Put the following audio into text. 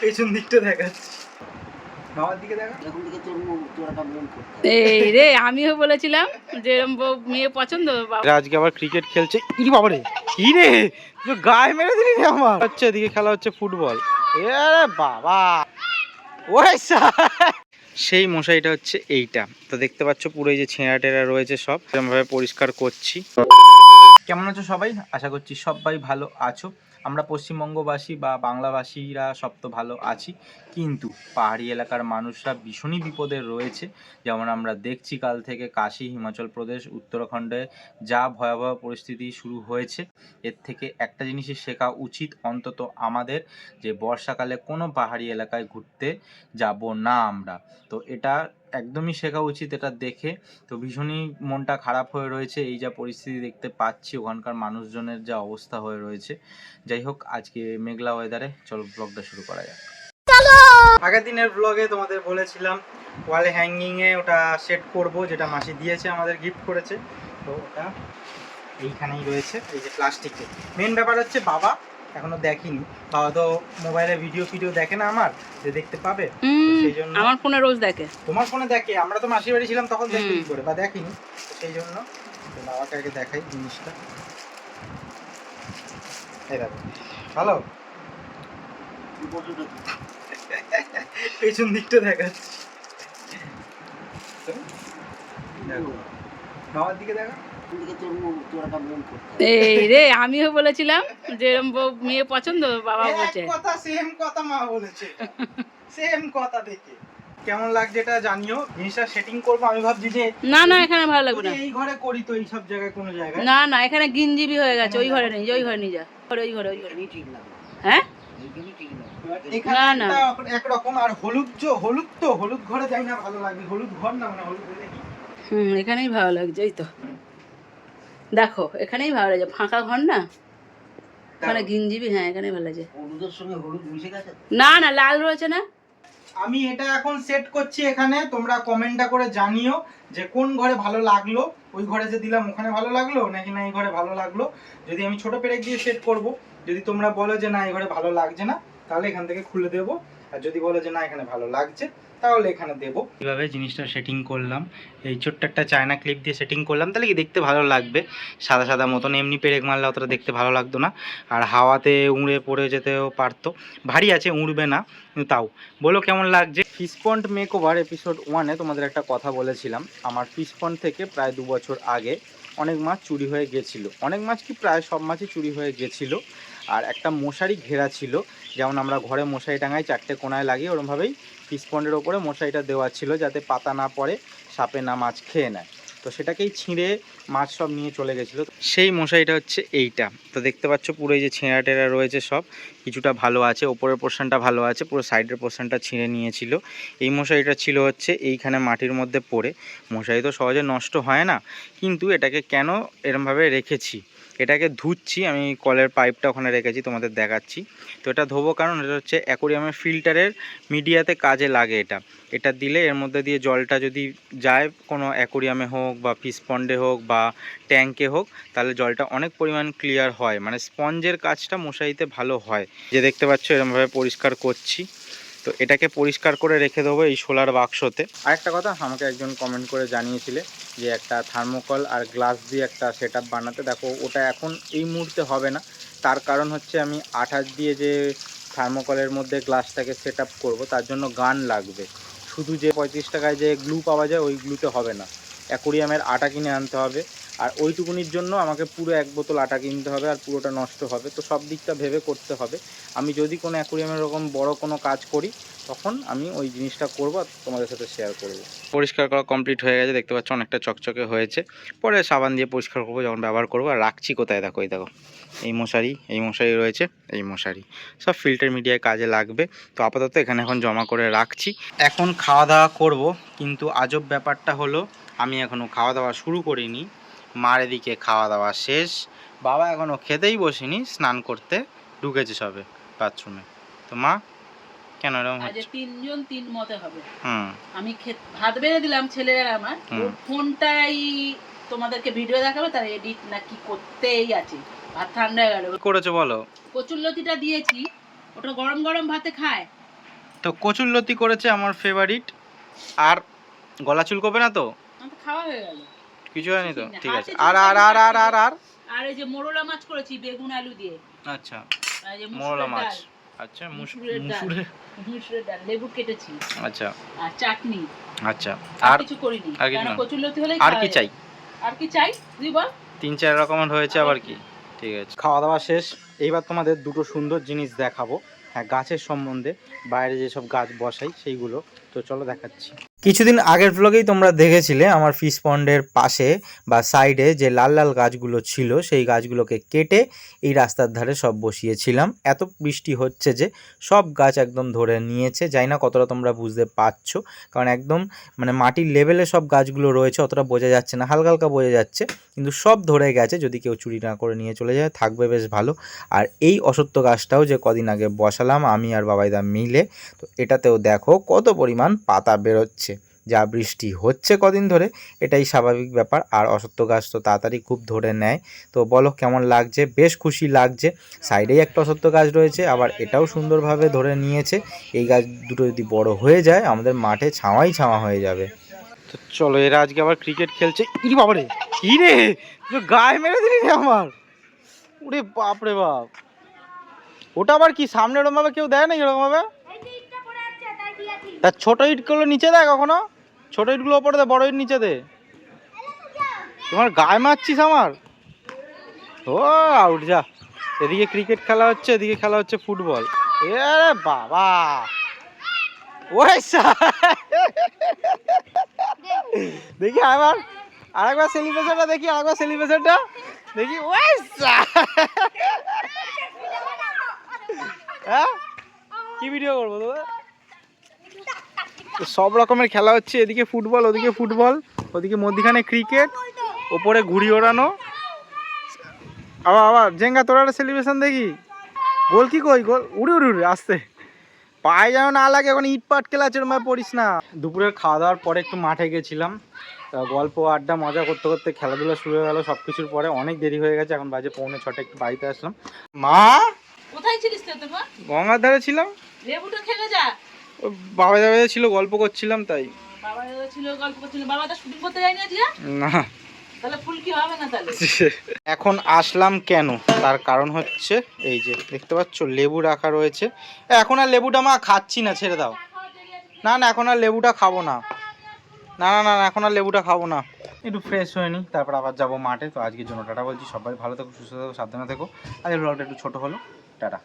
পেছন দিকটা দেখাচ্ছি, বাবার দিকে দেখা। এই রে আমিও বলেছিলাম যে এরকম মেয়ে পছন্দ। আজকে আবার ক্রিকেট খেলছে। ইরে বাবারে, কি রে গায়ে মেরে দিলি রে আমার। হচ্ছে এদিকে খেলা হচ্ছে ফুটবল। এ বাবা, ওই সেই মশাইটা হচ্ছে এইটা। তো দেখতে পাচ্ছ পুরো এই যে ছেঁড়া টেরা রয়েছে সব এরকমভাবে পরিষ্কার করছি। কেমন আছো সবাই? আশা করছি সবাই ভালো আছো। আমরা পশ্চিমবঙ্গবাসী বা বাংলাভাষীরা সব তো ভালো আছি, কিন্তু পাহাড়ি এলাকার মানুষরা ভীষণই বিপদে রয়েছে। যেমন আমরা দেখছি কাল থেকে কাশী, হিমাচল প্রদেশ, উত্তরাখণ্ডে যা ভয়াবহ পরিস্থিতি শুরু হয়েছে। এর থেকে একটা জিনিসই শেখা উচিত অন্তত আমাদের, যে বর্ষাকালে কোনো পাহাড়ি এলাকায় ঘুরতে যাব না আমরা। তো এটা একদমই শেখা উচিত এটা দেখে। তো ভীষণই মনটা খারাপ হয়ে রয়েছে এই যা পরিস্থিতি দেখতে পাচ্ছি, ওখানকার মানুষজনের যা অবস্থা হয়ে রয়েছে। যাই হোক, আজকে মেঘলা ওয়েদারে চলো ব্লগটা শুরু করা যাক। আগের দিনের ব্লগে তোমাদের বলেছিলাম ওয়ালে হ্যাঙ্গিংয়ে ওটা সেট করব, যেটা মাসি দিয়েছে, আমাদের গিফট করেছে। তো ওটা এইখানেই রয়েছে, এই যে প্লাস্টিকে। মেন ব্যাপার হচ্ছে বাবা এখনো দেখিনি, বাবা তো মোবাইলে ভিডিও দেখে না আমার, যে দেখতে পাবে। সেই জন্য আমার ফোনে রোজ দেখে। তোমার ফোনে দেখে, আমরা তো মাসির বাড়ি ছিলাম তখন দেখতে কি করে, বা দেখিনি। সেই জন্য বাবাকে আগে দেখাই জিনিসটা। এই দেখো, ভালো পেছন দিকটা দেখাচ্ছি, দেখো বাবার দিকে দেখা। এই রে আমিও বলেছিলাম যে এরকম মেয়ে পছন্দ, বাবা বলছে কথা সেম কথা মা বলেছে, সেম কথা। দেখে কেমন লাগছে এটা জানিও। জিনিসটা সেটিং করবো, আমি ভাবছি যে না না এখানে ভালো লাগবে না, এই ঘরে করি তো, এই সব জায়গায় কোনো জায়গায় না না এখানে গিনজিবি হয়ে গেছে। ওই ঘরে নেই, ওই ঘরে নিয়ে যা, ওই ঘরে ঠিক লাগবে। হ্যাঁ না না একরকম। আর হলুদ, হলুদ ঘরে যাই না ভালো লাগে, হলুদ ঘর না, মানে হলুদ দেখি। এখানেই ভালো লাগছে। এই তো দেখো এখানেই ভালো লাগছে, ফাঁকা ঘর না, ওখানে গিনজিবি। হ্যাঁ এখানেই ভালো লাগছে। হলুদের সঙ্গে হলুদ মিশে গেছে না না লাল রয়েছে না। আমি এটা এখন সেট করছি এখানে, তোমরা কমেন্টটা করে জানিও যে কোন ঘরে ভালো লাগলো। ওই ঘরে যে দিলাম ওখানে ভালো লাগলো নাকি না এই ঘরে ভালো লাগলো। যদি আমি ছোট পেরেক দিয়ে সেট করব, যদি তোমরা বলো যে না এই ঘরে ভালো লাগছে না, তাহলে এখান থেকে খুলে দেবো। আর যদি বলো যে না এখানে ভালো লাগছে, তাহলে এখানে দেবো। এইভাবে জিনিসটা সেটিং করলাম, এই ছোট্ট একটা চায়না ক্লিপ দিয়ে সেটিং করলাম, তাহলে কি দেখতে ভালো লাগবে। সাদা সাদা মতন, এমনি পেরেক মারলে অতটা দেখতে ভালো লাগতো না, আর হাওয়াতে উড়ে পড়ে যেতেও পারতো। ভারী আছে, উড়বে না, কিন্তু তাও বলো কেমন লাগছে। ফিশ পন্ড মেকওভার এপিসোড 1-এ তোমাদের একটা কথা বলেছিলাম, আমার ফিশ পন্ড থেকে প্রায় 2 বছর আগে অনেক মাছ চুরি হয়ে গেছিলো। অনেক মাছ কি, প্রায় সব মাছই চুরি হয়ে গেছিলো। আর একটা মশারি ঘেরা ছিল, যেমন আমরা ঘরে মশারি টাঙাই 4টে কোণায় লাগিয়ে, ওরমভাবেই ফিশ পন্ডের ওপরে মশারিটা দেওয়া ছিল, যাতে পাতা না পড়ে, সাপে না মাছ খেয়ে নেয়। তো সেটাকেই ছিঁড়ে মাছ সব নিয়ে চলে গেছিলো। সেই মশারিটা হচ্ছে এইটা। তো দেখতে পাচ্ছ পুরো এই যে ছেঁড়া টেরা রয়েছে সব, কিছুটা ভালো আছে, ওপরের পোর্শনটা ভালো আছে, পুরো সাইডের পোর্শনটা ছিঁড়ে নিয়েছিল। এই মশারিটা ছিল হচ্ছে এইখানে মাটির মধ্যে পড়ে। মশারি তো সহজে নষ্ট হয় না, কিন্তু এটাকে কেন এরমভাবে রেখেছি, এটাকে ধুচ্ছি আমি, কলের পাইপটা ওখানে রেখেছি, তোমাদের দেখাচ্ছি। তো এটা ধোবো কারণ এটা হচ্ছে অ্যাকোরিয়ামের ফিল্টারের মিডিয়াতে কাজে লাগে। এটা দিলে এর মধ্যে দিয়ে জলটা যদি যায় কোনো অ্যাকোরিয়ামে হোক বা ফিশ পন্ডে হোক বা ট্যাঙ্কে হোক, তাহলে জলটা অনেক পরিমাণ ক্লিয়ার হয়, মানে স্পঞ্জের কাজটা মশারিতে ভালো হয়। যে দেখতে পাচ্ছ এরমভাবে পরিষ্কার করছি। তো এটাকে পরিষ্কার করে রেখে দেবো এই সোলার বাক্সতে। আরেকটা কথা, আমাকে একজন কমেন্ট করে জানিয়েছিলে যে একটা থার্মোকল আর গ্লাস দিয়ে একটা সেট বানাতে। দেখো ওটা এখন এই মুহূর্তে হবে না, তার কারণ হচ্ছে আমি আঠাশ দিয়ে যে থার্মোকলের মধ্যে গ্লাসটাকে সেট আপ করবো, তার জন্য গান লাগবে। শুধু যে 35 টাকায় যে গ্লু পাওয়া যায় ওই গ্লুতে হবে না, অ্যাকোরিয়ামের আটা কিনে আনতে হবে। আর ওইটুকুনির জন্য আমাকে পুরো 1 বোতল আটা কিনতে হবে, আর পুরোটা নষ্ট হবে। তো সব দিকটা ভেবে করতে হবে। আমি যদি কোনো অ্যাকোরিয়ামের এরকম বড় কোনো কাজ করি, তখন আমি ওই জিনিসটা করবো আর তোমাদের সাথে শেয়ার করব। পরিষ্কার করা কমপ্লিট হয়ে গেছে, দেখতে পাচ্ছ অনেকটা চকচকে হয়েছে। পরে সাবান দিয়ে পরিষ্কার করবো যখন ব্যবহার করবো। আর রাখছি কোথায় দেখো, এই দেখো এই মশারি রয়েছে, এই মশারি সব ফিল্টার মিডিয়ায় কাজে লাগবে। তো আপাতত এখানে এখন জমা করে রাখছি। এখন খাওয়া দাওয়া করব, কিন্তু আজব ব্যাপারটা হলো আমি এখনও খাওয়া দাওয়া শুরু করিনি। মার এদিকে খাওয়া দাওয়া শেষ, বাবা এখনও খেতেই বসেনি, স্নান করতে ঢুকেছে সবে বাথরুমে। তো মা কেন এরকম হচ্ছে? 3 জন 3 মতে হবে। আমি ভাত বেড়ে দিলাম ছেলের, আমার ওর ফোনটাই তোমাদেরকে ভিডিও দেখাবে, তার এডিট না কি করতেই আছে। ভাত ঠান্ডা হয়ে গেল। করেছো বলো? কচুরলতিটা দিয়েছি, ওটা গরম গরম ভাতে খায়, তো কচুরলতি করেছে আমার ফেভারিট। আর গলা চুলকোবে না তো? আমার তো খাওয়া হয়ে গেল। কিছু হয়নি তো? ঠিক আছে। আর আর এই যে মোরলা মাছ করেছি বেগুন আলু দিয়ে। আচ্ছা, আর এই যে মোরলা মুসুরের মাছ। ডাল। আচ্ছা, মুসুরের ডাল, লেবু কেটেছি। আচ্ছা আর চাটনি। আচ্ছা, আর কিছু করিনি। আর কিছু কারণ না? কচুরলতি হলেই আর কি চাই? আর কি চাই তুই বল। 3-4 রকমের হয়েছে আবার কি। ঠিক আছে, খাওয়া দাওয়া শেষ। এইবার তোমাদের দুটো সুন্দর জিনিস দেখাবো, হ্যাঁ, গাছের সম্বন্ধে। বাইরে যেসব গাছ বসাই সেইগুলো, তো চলো দেখাচ্ছি। কিছুদিন আগের ব্লগেই তোমরা দেখেছিলে আমার ফিশ পন্ডের পাশে বা সাইডে যে লাল লাল গাছগুলো ছিল সেই গাছগুলোকে কেটে এই রাস্তার ধারে সব বসিয়েছিলাম। এত বৃষ্টি হচ্ছে যে সব গাছ একদম ধরে নিয়েছে। জানি না কতটা তোমরা বুঝতে পারছো, কারণ একদম মানে মাটির লেভেলে সব গাছগুলো রয়েছে, অতটা বোঝা যাচ্ছে না, হালকা হালকা বোঝা যাচ্ছে, কিন্তু সব ধরে গেছে। যদি কেউ চুরি না করে নিয়ে চলে যায় থাকবে বেশ ভালো। আর এই অসত্য গাছটাও যে কদিন আগে বসালাম আমি আর বাবাইদা মিলে, তো এটাতেও দেখো কত পরিমাণ পাতা বেরোচ্ছে। যা বৃষ্টি হচ্ছে কদিন ধরে, এটাই স্বাভাবিক ব্যাপার। আর অসত্য গাছ তো তাড়াতাড়ি খুব ধরে নেয়। তো বলো কেমন লাগছে? বেশ খুশি লাগছে। সাইডেই একটা অসত্য গাছ রয়েছে, আবার এটাও সুন্দরভাবে ধরে নিয়েছে। এই গাছ দুটো যদি বড় হয়ে যায় আমাদের মাঠে ছাওয়াই ছাওয়া হয়ে যাবে। তো চলো, এরা আজকে আবার ক্রিকেট খেলছে। ই বাবারে, কি রে, গায়ে মেরে দিলি রে আমার। ওরে বাপ রে বাপ, ওটা আবার কি সামনে এরকম ভাবে কেউ দেয় না এরকম ভাবে? তার ছোট ইটগুলো নিচে দেয় কখনো? ছোট ইটগুলো ওপরে দে, বড় ইট নিচে দে। তোমার গায়ে মারছিস আমার? ও আউট, যা। এদিকে ক্রিকেট খেলা হচ্ছে, এদিকে খেলা হচ্ছে ফুটবল। এ বাবা, ওই দেখি আবার আরেকবার সেলিব্রেশনটা দেখি, আরেকবার সেলিব্রেশনটা দেখি। ওই হ্যাঁ, কি ভিডিও করবো তোদের? সব রকমের খেলা হচ্ছে, এদিকে ফুটবল, ওদিকে ফুটবল, ওদিকে মধ্যখানে ক্রিকেট, ওপরে ঘুড়ি ওড়ানো। আবার আবার জেঙ্গা, তোরা একটা সেলিব্রেশন দেখি। গোল কি কই, গোল উড়ে উড়ে উড়ে আসতে, পায়ে যেন না লাগে। এখন ইট পাট খেলা চেরমায় পড়িস না। দুপুরের খাওয়া দাওয়ার পরে একটু মাঠে গেছিলাম, গল্প আড্ডা মজা করতে করতে খেলাধুলা শুরু হয়ে গেল। সব কিছুর পরে অনেক দেরি হয়ে গেছে, এখন বাজে 5:45, একটু বাড়িতে আসলাম। মা, কোথায় ছিলিস তুই? গঙ্গার ধারে ছিলাম। লেবুটা খেলে যা। বাবা দাদা ছিল, গল্প করছিলাম তাই। বাবা দাদা ছিল, গল্প করছিল। বাবা দা শুটিং করতে যায়নি আজকে? না। তাহলে ফুল কি হবে না তাহলে? এখন আসলাম কেন, তার কারণ হচ্ছে এই যে দেখতে পাচ্ছ লেবু রাখা রয়েছে। এখন আর লেবুটা মা খাচ্ছি না, ছেড়ে দাও। না না, এখন আর লেবুটা খাবো না। না না না, এখন আর লেবুটা খাবো না। একটু ফ্রেশ হয়ে নিই, তারপর আবার যাবো মাঠে। তো আজকের জন্য টাটা বলছি। সবাই ভালো থেকো, সুস্থ থেকো, সাবধানে থেকো। আজকের ব্লগটা একটু ছোটো হলো। টাটা।